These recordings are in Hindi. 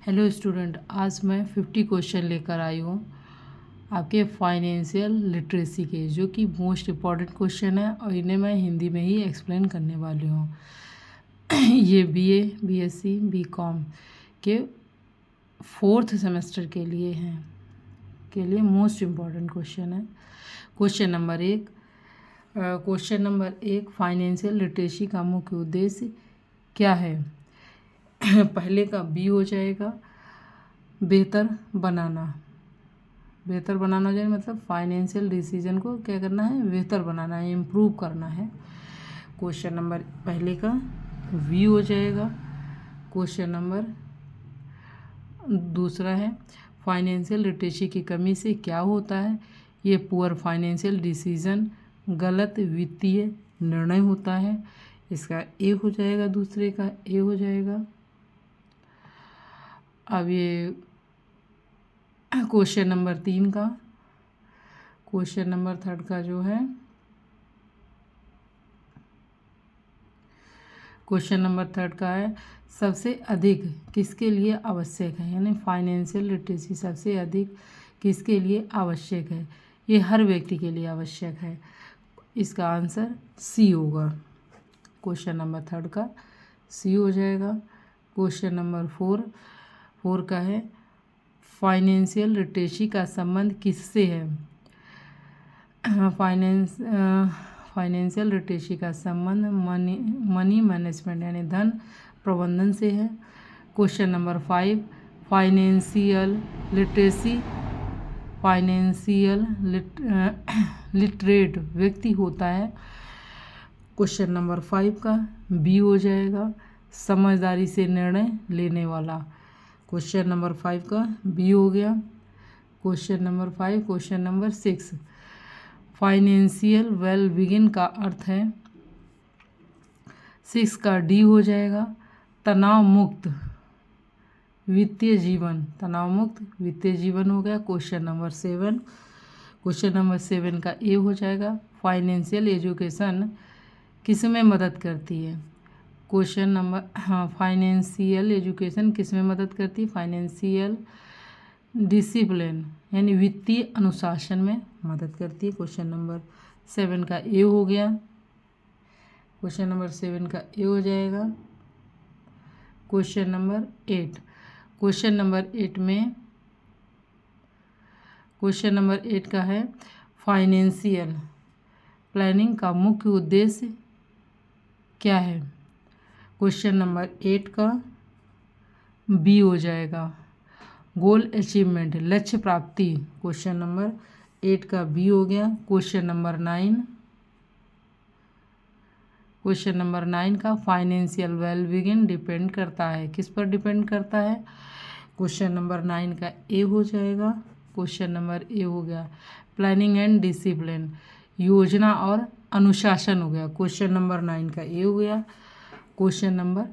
हेलो स्टूडेंट, आज मैं 50 क्वेश्चन लेकर आई हूँ आपके फाइनेंशियल लिटरेसी के, जो कि मोस्ट इम्पॉर्टेंट क्वेश्चन है और इन्हें मैं हिंदी में ही एक्सप्लेन करने वाली हूँ। ये बीए, बीएससी, बीकॉम के 4th सेमेस्टर के लिए हैं, के लिए मोस्ट इम्पॉर्टेंट क्वेश्चन है। क्वेश्चन नंबर एक, फाइनेंशियल लिटरेसी का मुख्य उद्देश्य क्या है? पहले का बी हो जाएगा, बेहतर बनाना जाए, मतलब फाइनेंशियल डिसीजन को क्या करना है, बेहतर बनाना है, इम्प्रूव करना है। क्वेश्चन नंबर पहले का वी हो जाएगा। क्वेश्चन नंबर दूसरा है, फाइनेंशियल लिटरेसी की कमी से क्या होता है? ये पुअर फाइनेंशियल डिसीजन, गलत वित्तीय निर्णय होता है। इसका ए हो जाएगा, दूसरे का ए हो जाएगा। अब ये क्वेश्चन नंबर 3 का, क्वेश्चन नंबर 3 का जो है, क्वेश्चन नंबर 3 का है, सबसे अधिक किसके लिए आवश्यक है? यानी फाइनेंशियल लिटरेसी सबसे अधिक किसके लिए आवश्यक है? ये हर व्यक्ति के लिए आवश्यक है। इसका आंसर सी होगा। क्वेश्चन नंबर 3 का सी हो जाएगा। क्वेश्चन नंबर 4 का है, फाइनेंशियल लिटरेसी का संबंध किससे है? फाइनेंशियल लिटरेसी का संबंध मनी मैनेजमेंट यानी धन प्रबंधन से है। क्वेश्चन नंबर 5, फाइनेंशियल लिटरेट व्यक्ति होता है। क्वेश्चन नंबर 5 का बी हो जाएगा, समझदारी से निर्णय लेने वाला। क्वेश्चन नंबर 5 का बी हो गया। Question number 5, question number 6, financial well being का अर्थ है। 6 का डी हो जाएगा, तनाव मुक्त वित्तीय जीवन। तनाव मुक्त वित्तीय जीवन हो गया। क्वेश्चन नंबर 7 का ए हो जाएगा, फाइनेंशियल एजुकेशन किस में मदद करती है? क्वेश्चन नंबर फाइनेंशियल एजुकेशन किस में मदद करती है? फाइनेंशियल डिसिप्लिन यानी वित्तीय अनुशासन में मदद करती है। क्वेश्चन नंबर 7 का ए हो गया। क्वेश्चन नंबर 7 का ए हो जाएगा। क्वेश्चन नंबर 8, क्वेश्चन नंबर 8 में, क्वेश्चन नंबर 8 का है, फाइनेंशियल प्लानिंग का मुख्य उद्देश्य क्या है? क्वेश्चन नंबर 8 का बी हो जाएगा, गोल अचीवमेंट लक्ष्य प्राप्ति। क्वेश्चन नंबर 8 का बी हो गया। क्वेश्चन नंबर 9 का, फाइनेंशियल वेल बीइंग डिपेंड करता है, किस पर डिपेंड करता है? क्वेश्चन नंबर 9 का ए हो जाएगा। क्वेश्चन नंबर ए हो गया, प्लानिंग एंड डिसिप्लिन योजना और अनुशासन हो गया। क्वेश्चन नंबर 9 का ए हो गया। क्वेश्चन नंबर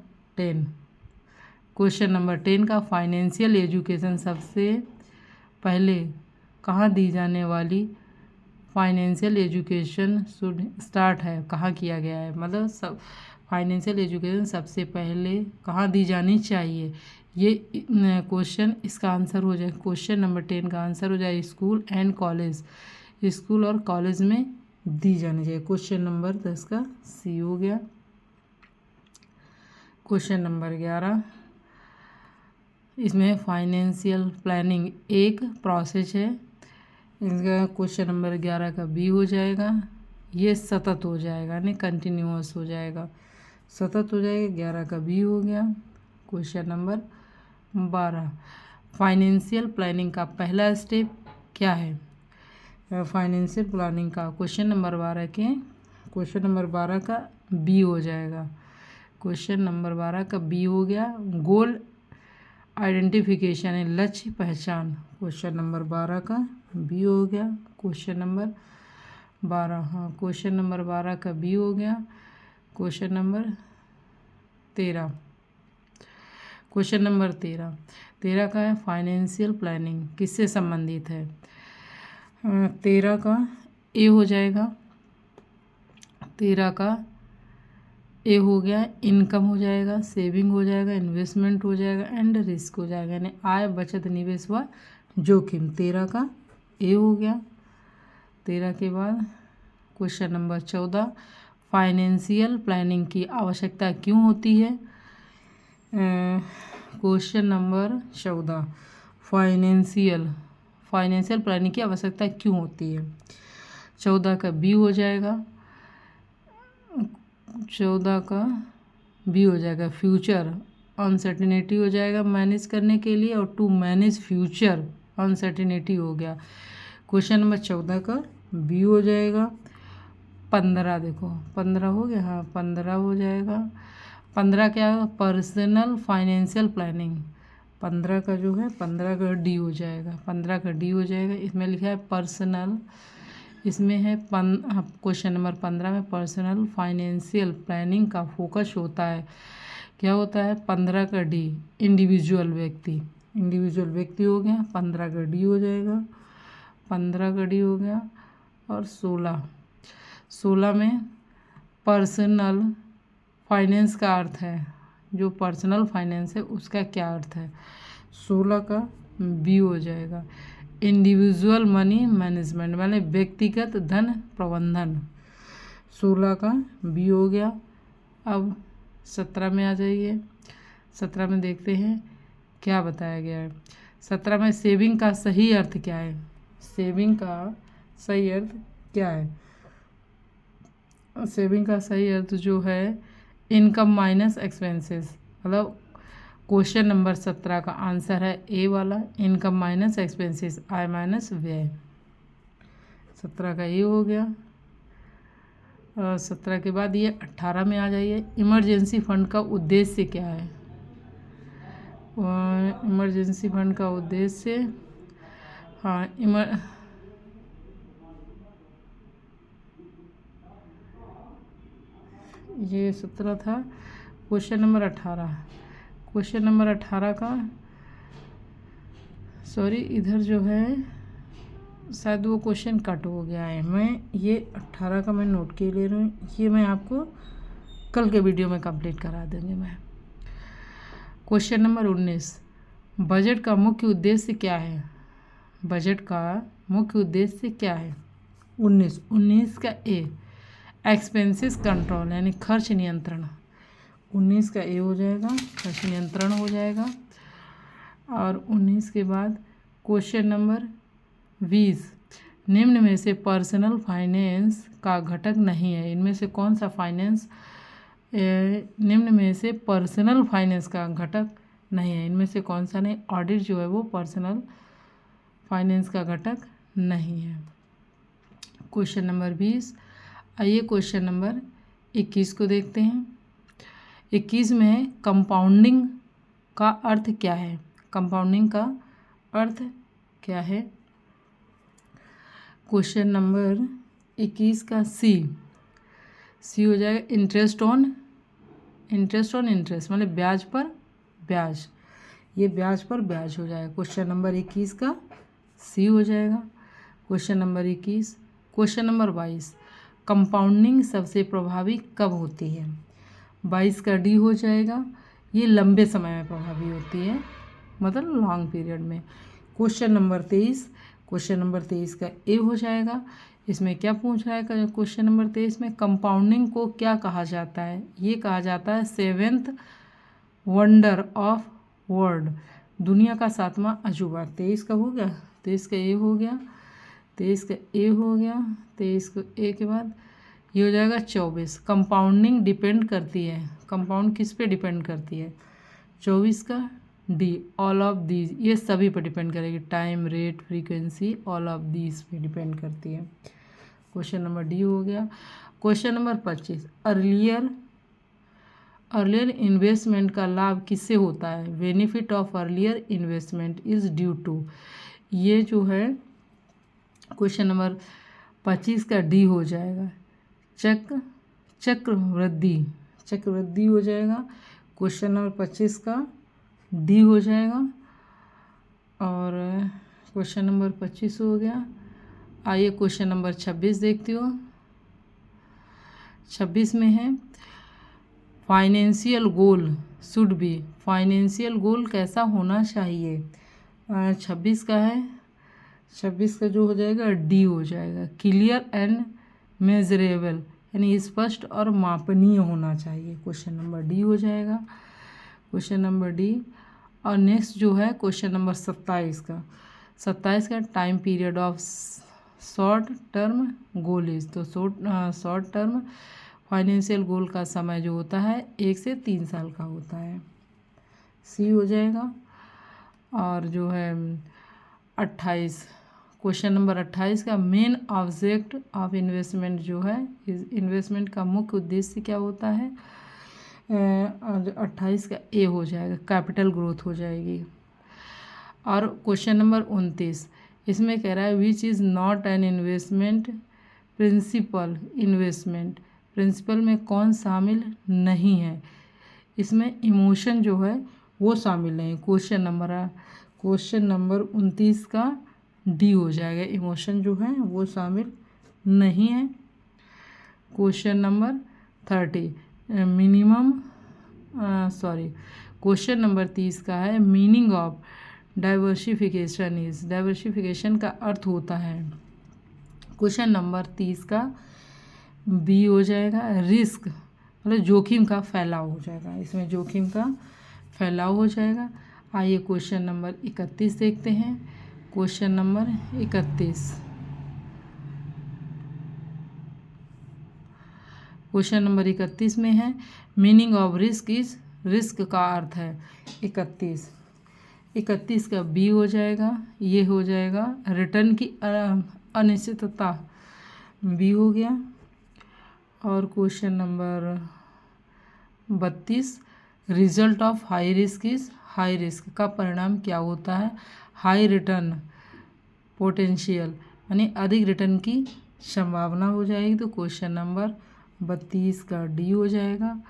10 का, फाइनेंशियल एजुकेशन सबसे पहले कहाँ दी जाने वाली फाइनेंशियल एजुकेशन शुड स्टार्ट है, कहाँ किया गया है? मतलब सब फाइनेंशियल एजुकेशन सबसे पहले कहाँ दी जानी चाहिए? ये क्वेश्चन, इसका आंसर हो जाए, क्वेश्चन नंबर 10 का आंसर हो जाए स्कूल एंड कॉलेज, स्कूल और कॉलेज में दी जानी चाहिए। क्वेश्चन नंबर 10 का सी हो गया। क्वेश्चन नंबर 11, इसमें फाइनेंशियल प्लानिंग एक प्रोसेस है। इसका क्वेश्चन नंबर 11 का बी हो जाएगा। ये सतत हो जाएगा यानी कंटिन्यूअस हो जाएगा, सतत हो जाएगा। 11 का बी हो गया। क्वेश्चन नंबर 12, फाइनेंशियल प्लानिंग का पहला स्टेप क्या है? फाइनेंशियल प्लानिंग का क्वेश्चन नंबर 12 का बी हो जाएगा। क्वेश्चन नंबर 12 का बी हो गया, गोल आइडेंटिफिकेशन है लक्ष्य पहचान। क्वेश्चन नंबर 12 का बी हो गया। क्वेश्चन नंबर 12 क्वेश्चन नंबर 12 का बी हो गया। क्वेश्चन नंबर 13, क्वेश्चन नंबर 13 का है, फाइनेंशियल प्लानिंग किससे संबंधित है? 13 का ए हो जाएगा। 13 का ए हो गया, इनकम हो जाएगा, सेविंग हो जाएगा, इन्वेस्टमेंट हो जाएगा एंड रिस्क हो जाएगा, यानी आय, बचत, निवेश व जोखिम। 13 का ए हो गया। 13 के बाद क्वेश्चन नंबर 14, फाइनेंशियल प्लानिंग की आवश्यकता क्यों होती है? क्वेश्चन नंबर 14, फाइनेंशियल प्लानिंग की आवश्यकता क्यों होती है? 14 का बी हो जाएगा। 14 का बी हो जाएगा, फ्यूचर अनसर्टिनिटी हो जाएगा मैनेज करने के लिए, और टू मैनेज फ्यूचर अनसर्टिनिटी हो गया। क्वेश्चन नंबर 14 का बी हो जाएगा। 15 देखो, 15 हो गया, हाँ 15 हो जाएगा। 15 क्या, पर्सनल फाइनेंशियल प्लानिंग। 15 का जो है 15 का डी हो जाएगा। 15 का डी हो जाएगा। इसमें लिखा है पर्सनल, इसमें है क्वेश्चन नंबर 15 में पर्सनल फाइनेंशियल प्लानिंग का फोकस होता है। क्या होता है? 15 का डी, इंडिविजुअल व्यक्ति हो गया। 15 का डी हो जाएगा। 15 का डी हो गया। और 16 में पर्सनल फाइनेंस का अर्थ है, जो पर्सनल फाइनेंस है उसका क्या अर्थ है? 16 का बी हो जाएगा, इंडिविजुअल मनी मैनेजमेंट, माने व्यक्तिगत धन प्रबंधन। 16 का बी हो गया। अब 17 में आ जाइए। 17 में देखते हैं क्या बताया गया है। 17 में सेविंग का सही अर्थ क्या है? सेविंग का सही अर्थ क्या है? सेविंग का सही अर्थ जो है इनकम माइनस एक्सपेंसेस, मतलब क्वेश्चन नंबर 17 का आंसर है ए वाला, इनकम माइनस एक्सपेंसेस, आय माइनस व्यय। 17 का ए हो गया। 17 के बाद ये 18 में आ जाइए। इमरजेंसी फंड का उद्देश्य क्या है? इमरजेंसी फंड का उद्देश्य, हाँ ये 17 था। क्वेश्चन नंबर 18 का, सॉरी इधर जो है शायद वो क्वेश्चन कट हो गया है। मैं ये 18 का मैं नोट के ले रही हूँ, ये मैं आपको कल के वीडियो में कंप्लीट करा देंगे मैं। क्वेश्चन नंबर 19, बजट का मुख्य उद्देश्य क्या है? बजट का मुख्य उद्देश्य क्या है? 19 का ए, एक्सपेंसेस कंट्रोल, यानी खर्च नियंत्रण। 19 का ए हो जाएगा, खर्च नियंत्रण हो जाएगा। और 19 के बाद क्वेश्चन नंबर 20, निम्न में से पर्सनल फाइनेंस का घटक नहीं है। इनमें से कौन सा फाइनेंस, निम्न में से पर्सनल फाइनेंस का घटक नहीं है? इनमें से कौन सा नहीं? ऑडिट जो है वो पर्सनल फाइनेंस का घटक नहीं है। क्वेश्चन नंबर 20, आइए क्वेश्चन नंबर 21 को देखते हैं। 21 में है कंपाउंडिंग का अर्थ क्या है? कंपाउंडिंग का अर्थ क्या है? क्वेश्चन नंबर 21 का सी हो जाएगा, इंटरेस्ट ऑन इंटरेस्ट, मतलब ब्याज पर ब्याज, ये ब्याज पर ब्याज हो जाएगा। क्वेश्चन नंबर 21 का सी हो जाएगा। Question number 21। Question number 22, compounding सबसे प्रभावी कब होती है? 22 का डी हो जाएगा, ये लंबे समय में प्रभावी होती है, मतलब लॉन्ग पीरियड में। क्वेश्चन नंबर 23 का ए हो जाएगा। इसमें क्या पूछ रहा है? क्वेश्चन नंबर 23 में कंपाउंडिंग को क्या कहा जाता है? ये कहा जाता है 7th वंडर ऑफ वर्ल्ड, दुनिया का 7वां अजूबा। 23 का हो गया, 23 का ए हो गया, 23 का ए हो गया। 23 को ए के बाद ये हो जाएगा 24, कंपाउंडिंग डिपेंड करती है, कंपाउंड किस पे डिपेंड करती है? 24 का डी, ऑल ऑफ दीज, ये सभी पर डिपेंड करेगी, time, rate, frequency, all of these पे डिपेंड करती है। क्वेश्चन नंबर डी हो गया। क्वेश्चन नंबर 25, अर्लियर इन्वेस्टमेंट का लाभ किससे होता है? Benefit of earlier investment is due to, ये जो है क्वेश्चन नंबर 25 का डी हो जाएगा, चक्रवृद्धि हो जाएगा। क्वेश्चन नंबर 25 का डी हो जाएगा। और क्वेश्चन नंबर 25 हो गया। आइए क्वेश्चन नंबर 26 देखती हो। 26 में है financial goal should be, financial goal कैसा होना चाहिए। 26 का है, 26 का जो हो जाएगा डी हो जाएगा, क्लियर एंड मेजरेबल, यानी स्पष्ट और मापनीय होना चाहिए। क्वेश्चन नंबर डी हो जाएगा, क्वेश्चन नंबर डी। और नेक्स्ट जो है क्वेश्चन नंबर 27 का, 27 का time period of short term goal is, तो शॉर्ट टर्म फाइनेंशियल गोल का समय जो होता है 1 से 3 साल का होता है, सी हो जाएगा। और जो है 28, क्वेश्चन नंबर 28 का मेन ऑब्जेक्ट ऑफ इन्वेस्टमेंट जो है, इन्वेस्टमेंट का मुख्य उद्देश्य क्या होता है। 28 का ए हो जाएगा, कैपिटल ग्रोथ हो जाएगी। और क्वेश्चन नंबर 29, इसमें कह रहा है which is not an investment principal investment, principal में कौन शामिल नहीं है। इसमें इमोशन जो है वो शामिल नहीं। क्वेश्चन नंबर 29 का डी हो जाएगा, इमोशन जो है वो शामिल नहीं है। क्वेश्चन नंबर 30 क्वेश्चन नंबर 30 का है meaning of diversification is, diversification का अर्थ होता है। क्वेश्चन नंबर 30 का बी हो जाएगा, रिस्क मतलब जोखिम का फैलाव हो जाएगा, इसमें जोखिम का फैलाव हो जाएगा। आइए क्वेश्चन नंबर 31 देखते हैं। क्वेश्चन नंबर 31, क्वेश्चन नंबर 31 में है meaning of risk is, risk का अर्थ है। 31 का बी हो जाएगा, ये हो जाएगा रिटर्न की अनिश्चितता, बी हो गया। और question number 32, result of high risk is, high risk का परिणाम क्या होता है, हाई रिटर्न पोटेंशियल, यानी अधिक रिटर्न की संभावना हो जाएगी। तो क्वेश्चन नंबर 32 का डी हो जाएगा।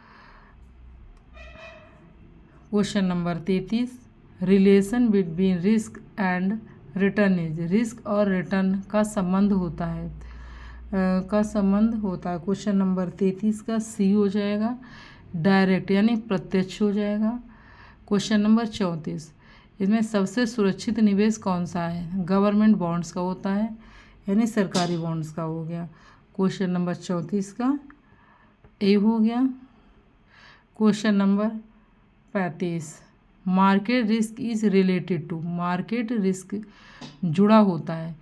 Question number 33, relation between risk and return is, risk और रिटर्न का संबंध होता है, क्वेश्चन नंबर 33 का सी हो जाएगा, डायरेक्ट यानी प्रत्यक्ष हो जाएगा। क्वेश्चन नंबर 34, इसमें सबसे सुरक्षित निवेश कौन सा है, गवर्नमेंट बॉन्ड्स का होता है, यानी सरकारी बॉन्ड्स का हो गया। क्वेश्चन नंबर 34 का ए हो गया। Question number 35, market risk is related to, market risk जुड़ा होता है,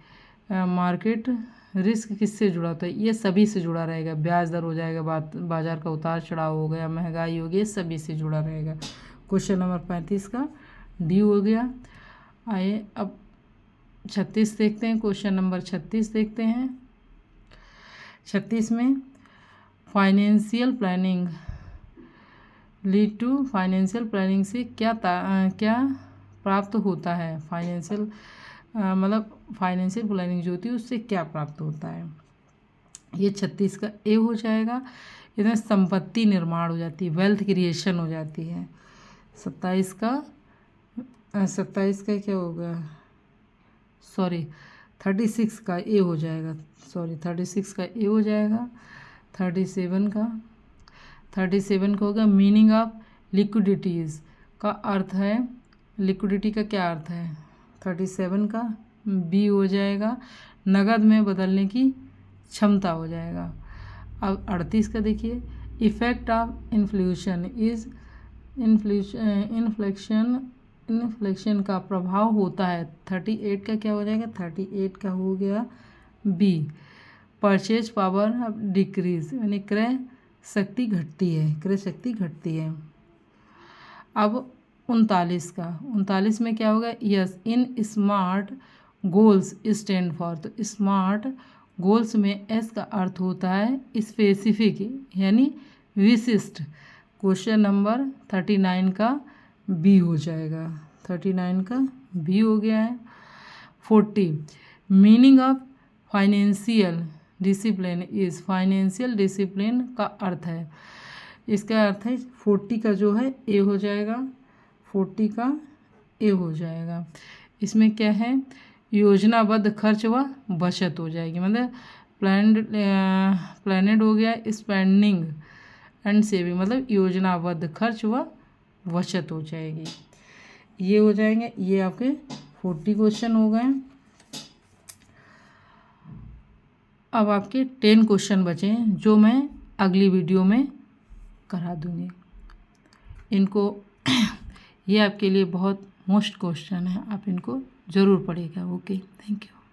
मार्केट रिस्क किससे जुड़ा होता है, ये सभी से जुड़ा रहेगा, ब्याज दर हो जाएगा, बाजार का उतार चढ़ाव हो गया, महंगाई हो गई, ये सभी से जुड़ा रहेगा। क्वेश्चन नंबर 35 का डी हो गया। आइए अब 36 देखते हैं, क्वेश्चन नंबर 36 देखते हैं। 36 में financial planning lead to, financial planning से क्या प्राप्त होता है, फाइनेंशियल मतलब फाइनेंशियल प्लानिंग जो होती है उससे क्या प्राप्त होता है। ये 36 का ए हो जाएगा, इसमें संपत्ति निर्माण हो जाती है, वेल्थ क्रिएशन हो जाती है। 27 का क्या होगा, 36 का ए हो जाएगा, 36 का ए हो जाएगा। 37 का होगा मीनिंग ऑफ लिक्विडिटीज़ का अर्थ है, लिक्विडिटी का क्या अर्थ है। 37 का बी हो जाएगा, नगद में बदलने की क्षमता हो जाएगा। अब 38 का देखिए, effect of inflation is, inflation का प्रभाव होता है। 38 का क्या हो जाएगा, 38 का हो गया बी, परचेज पावर डिक्रीज, यानी क्रय शक्ति घटती है। अब 39 में क्या होगा, yes in smart goals stand for, तो स्मार्ट गोल्स में एस का अर्थ होता है स्पेसिफिक, यानी विशिष्ट। क्वेश्चन नंबर 39 का बी हो जाएगा, 39 का बी हो गया है। 40, meaning of financial discipline is, financial discipline का अर्थ है, इसका अर्थ है 40 का जो है ए हो जाएगा, 40 का ए हो जाएगा। इसमें क्या है, योजनाबद्ध खर्च व बचत हो जाएगी, मतलब प्लानड हो गया, स्पेंडिंग एंड सेविंग मतलब योजनाबद्ध खर्च व बचत हो जाएगी। ये हो जाएंगे, ये आपके 40 क्वेश्चन हो गए। अब आपके 10 क्वेश्चन बचे हैं जो मैं अगली वीडियो में करा दूँगी। इनको ये आपके लिए बहुत मोस्ट क्वेश्चन है, आप इनको ज़रूर पढ़िएगा। Okay, thank you.